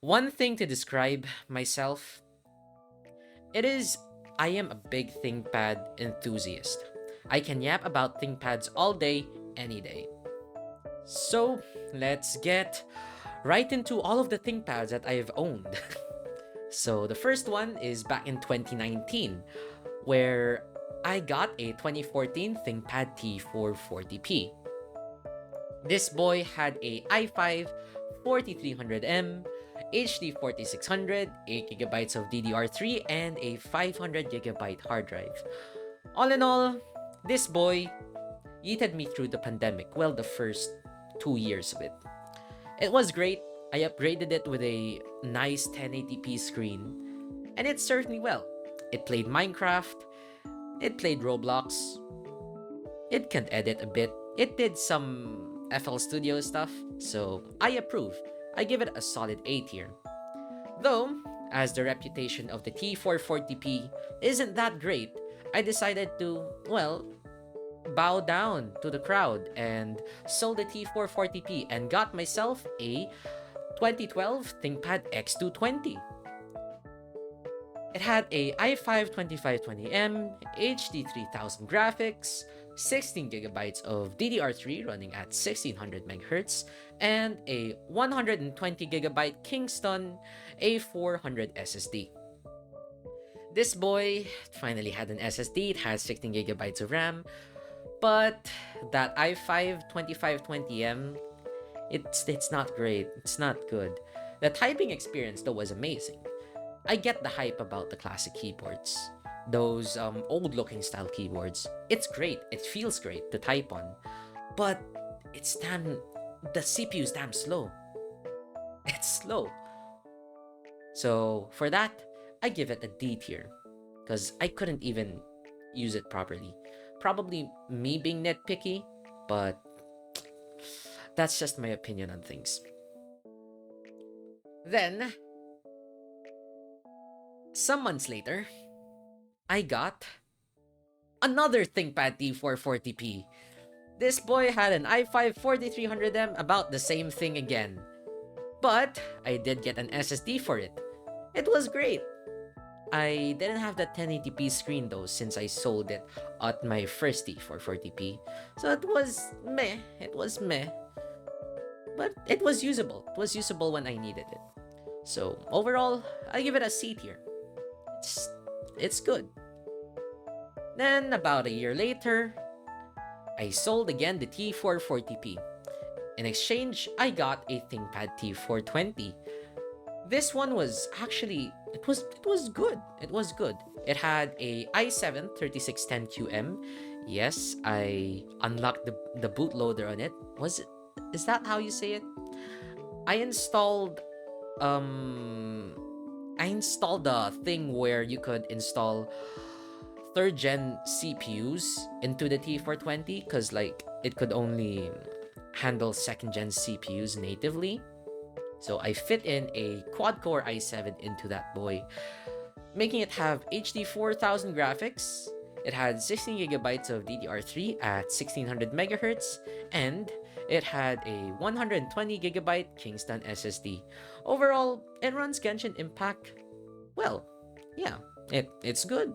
One thing to describe myself, it is I am a big ThinkPad enthusiast. I can yap about ThinkPads all day, any day. So let's get right into all of the ThinkPads that I've owned. So the first one is back in 2019, where I got a 2014 ThinkPad T440p. This boy had a i5 4300M, HD 4600, 8GB of DDR3, and a 500GB hard drive. All in all, this boy yeeted me through the pandemic, well, the first 2 years of it. It was great. I upgraded it with a nice 1080p screen, and it served me well. It played Minecraft, it played Roblox, it can edit a bit, it did some FL Studio stuff, so I approve. I give it a solid A tier. Though, as the reputation of the T440p isn't that great, I decided to, well, bow down to the crowd and sold the T440p and got myself a 2012 ThinkPad X220. It had a i5 2520M, HD 3000 graphics, 16GB of DDR3 running at 1600MHz, and a 120GB Kingston A400 SSD. This boy finally had an SSD, it has 16GB of RAM, but that i5 2520M, it's not great, it's not good. The typing experience though was amazing. I get the hype about the classic keyboards, those old-looking style keyboards. It's great, it feels great to type on, but the CPU is damn slow. It's slow. So for that, I give it a D tier, because I couldn't even use it properly. Probably me being nitpicky, but that's just my opinion on things. Then, some months later, I got another ThinkPad T440p. This boy had an i5 4300M, about the same thing again. But I did get an SSD for it. It was great. I didn't have the 1080p screen though, since I sold it at my first T440p. So it was meh. But it was usable. It was usable when I needed it. So overall, I give it a C tier. It's good. Then about a year later, I sold again the T440p. In exchange, I got a ThinkPad T420. This one was actually it was good. It was good. It had a i7 3610QM. Yes, I unlocked the bootloader on it. Is that how you say it? I installed the thing where you could install third gen CPUs into the T420, because like it could only handle second gen CPUs natively. So I fit in a quad core i7 into that boy, making it have HD 4000 graphics. It had 16GB of DDR3 at 1600MHz, and it had a 120GB Kingston SSD. Overall, it runs Genshin Impact well. Yeah, it's good.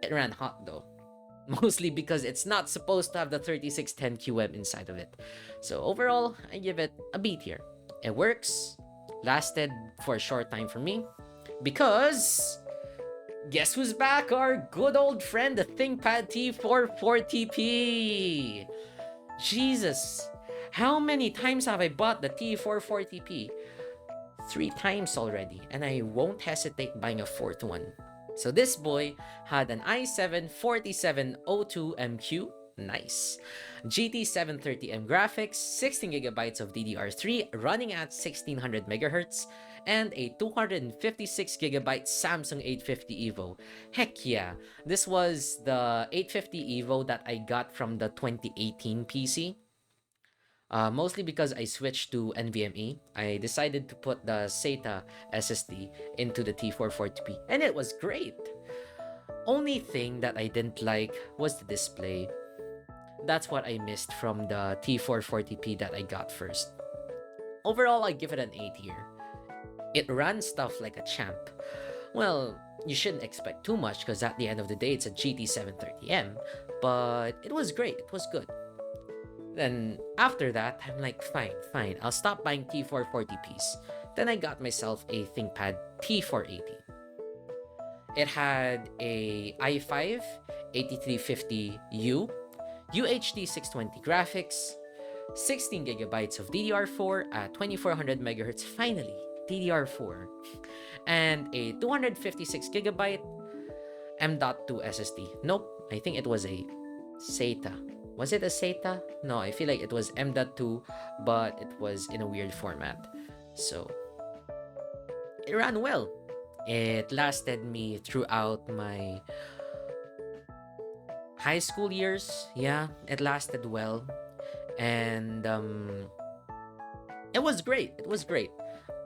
It ran hot though, mostly because it's not supposed to have the 3610QM inside of it. So overall, I give it a B tier. It works, lasted for a short time for me, because guess who's back? Our good old friend, the ThinkPad T440p. Jesus, how many times have I bought the T440p? 3 times already, and I won't hesitate buying a 4th one. So this boy had an i7 4702MQ, nice, GT 730M graphics, 16GB of DDR3 running at 1600MHz, and a 256GB Samsung 850 EVO. Heck yeah, this was the 850 EVO that I got from the 2018 PC. Mostly because I switched to NVMe, I decided to put the SATA SSD into the T440p, and it was great. Only thing that I didn't like was the display. That's what I missed from the T440p that I got first. Overall, I give it an A tier. It ran stuff like a champ. Well, you shouldn't expect too much because at the end of the day, it's a GT 730M, but it was great, it was good. Then after that, I'm like, fine, fine, I'll stop buying T440Ps. Then I got myself a ThinkPad T480. It had a i5 8350U, UHD 620 graphics, 16 gigabytes of DDR4 at 2400 megahertz, finally, DDR4, and a 256 gigabyte M.2 SSD. Nope, I think it was a SATA. Was it a SATA? No, I feel like it was M.2, but it was in a weird format. So, it ran well. It lasted me throughout my high school years. Yeah, it lasted well. And it was great. It was great.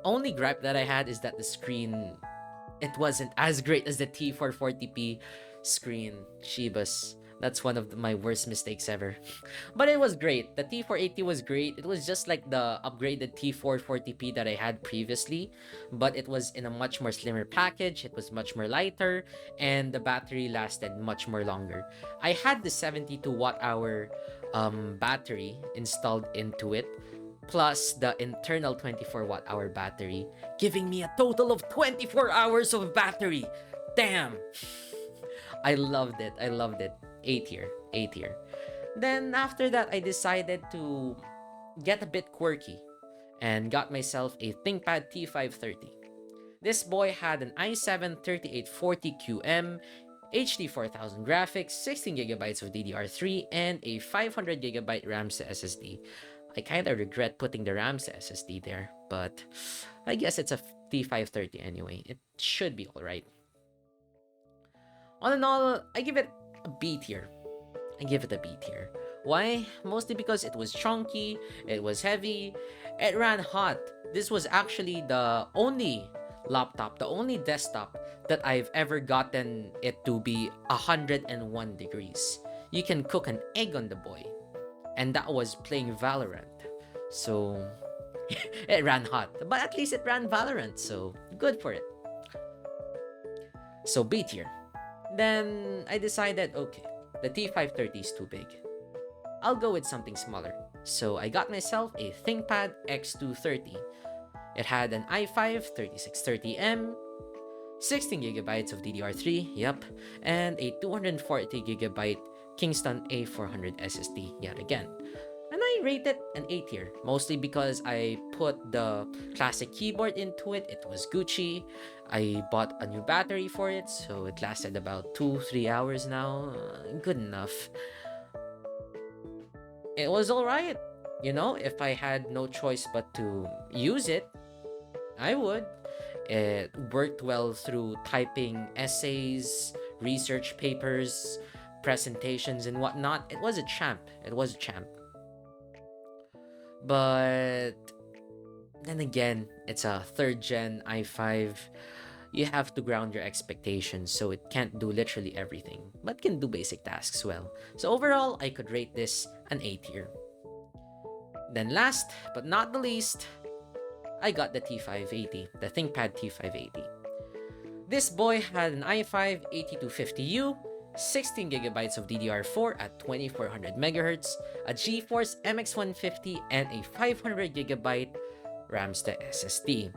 Only gripe that I had is that the screen, it wasn't as great as the T440p screen. Shibas. That's one of my worst mistakes ever. But it was great. The T480 was great. It was just like the upgraded T440p that I had previously, but it was in a much more slimmer package. It was much more lighter, and the battery lasted much more longer. I had the 72 watt hour battery installed into it, plus the internal 24 watt hour battery, giving me a total of 24 hours of battery. Damn! I loved it. I loved it. A tier. A tier. Then after that, I decided to get a bit quirky and got myself a ThinkPad T530. This boy had an i7-3840QM, HD 4000 graphics, 16 gigabytes of DDR3, and a 500 gigabyte RAM to SSD. I kinda regret putting the RAM to SSD there, but I guess it's a T530 anyway. It should be alright. All in all, I give it a B tier. I give it a B tier. Why? Mostly because it was chunky, it was heavy, it ran hot. This was actually the only laptop, the only desktop that I've ever gotten it to be 101 degrees. You can cook an egg on the boy. And that was playing Valorant. So it ran hot. But at least it ran Valorant, so good for it. So B tier. Then I decided, okay, the T530 is too big. I'll go with something smaller. So I got myself a ThinkPad X230. It had an i5 3630M, 16 gigabytes of DDR3, yep, and a 240 gigabyte Kingston A400 SSD yet again. And I rate it an A tier, mostly because I put the classic keyboard into it. It was Gucci. I bought a new battery for it, so it lasted about 2-3 hours now. Good enough. It was alright. You know, if I had no choice but to use it, I would. It worked well through typing essays, research papers, presentations, and whatnot. It was a champ. It was a champ. But then again, it's a third gen i5. You have to ground your expectations, so it can't do literally everything, but can do basic tasks well. So overall, I could rate this an A tier. Then last but not the least, I got the T580, the ThinkPad T580. This boy had an i5 8250U, 16 gigabytes of DDR4 at 2400 megahertz, a GeForce MX150, and a 500 gigabyte RAM to SSD.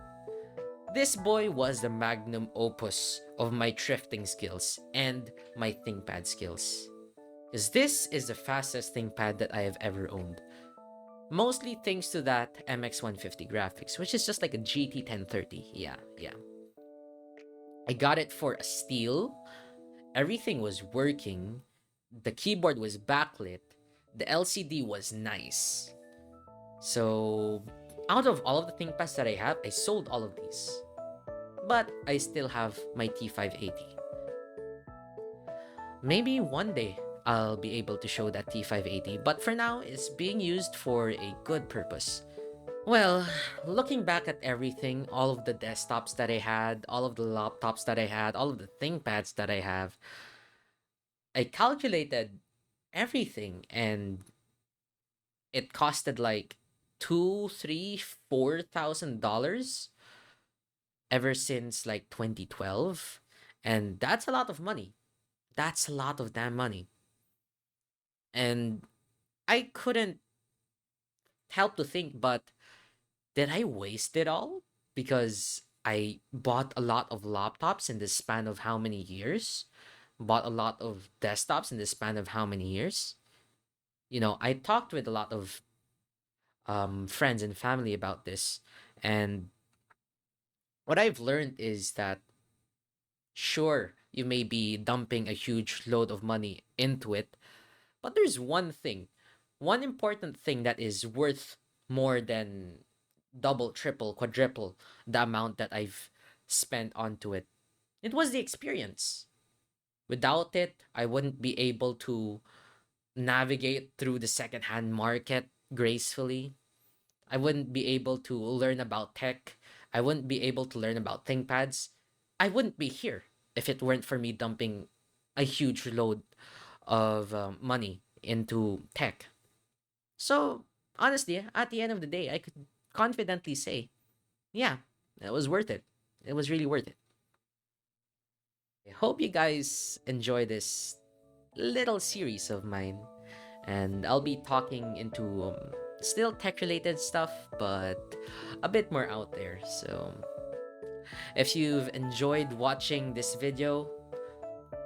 This boy was the magnum opus of my thrifting skills and my ThinkPad skills. Because this is the fastest ThinkPad that I have ever owned. Mostly thanks to that MX150 graphics, which is just like a GT 1030. Yeah. I got it for a steal. Everything was working. The keyboard was backlit. The LCD was nice. So, out of all of the ThinkPads that I have, I sold all of these. But I still have my T580. Maybe one day I'll be able to show that T580, but for now, it's being used for a good purpose. Well, looking back at everything, all of the desktops that I had, all of the laptops that I had, all of the ThinkPads that I have, I calculated everything and it costed like $2, $3, $4,000. ever since like 2012. And that's a lot of money. That's a lot of damn money. And I couldn't help to think, but did I waste it all? Because I bought a lot of laptops in the span of how many years? Bought a lot of desktops in the span of how many years? I talked with a lot of friends and family about this. And what I've learned is that sure, you may be dumping a huge load of money into it, but there's one important thing that is worth more than double, triple, quadruple the amount that I've spent onto it. It was the experience. Without it, I wouldn't be able to navigate through the secondhand market gracefully. I wouldn't be able to learn about tech. I wouldn't be able to learn about ThinkPads. I wouldn't be here if it weren't for me dumping a huge load of money into tech. So, honestly, at the end of the day, I could confidently say, yeah, it was worth it. It was really worth it. I hope you guys enjoy this little series of mine. And I'll be talking into still tech related stuff, but a bit more out there. So, if you've enjoyed watching this video,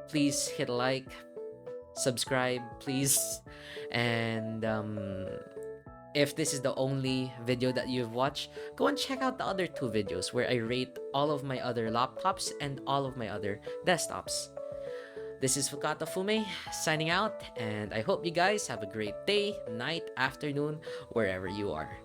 please hit like, subscribe, please. And if this is the only video that you've watched, go and check out the other two videos where I rate all of my other laptops and all of my other desktops. This is Fuukattofumei signing out, and I hope you guys have a great day, night, afternoon, wherever you are.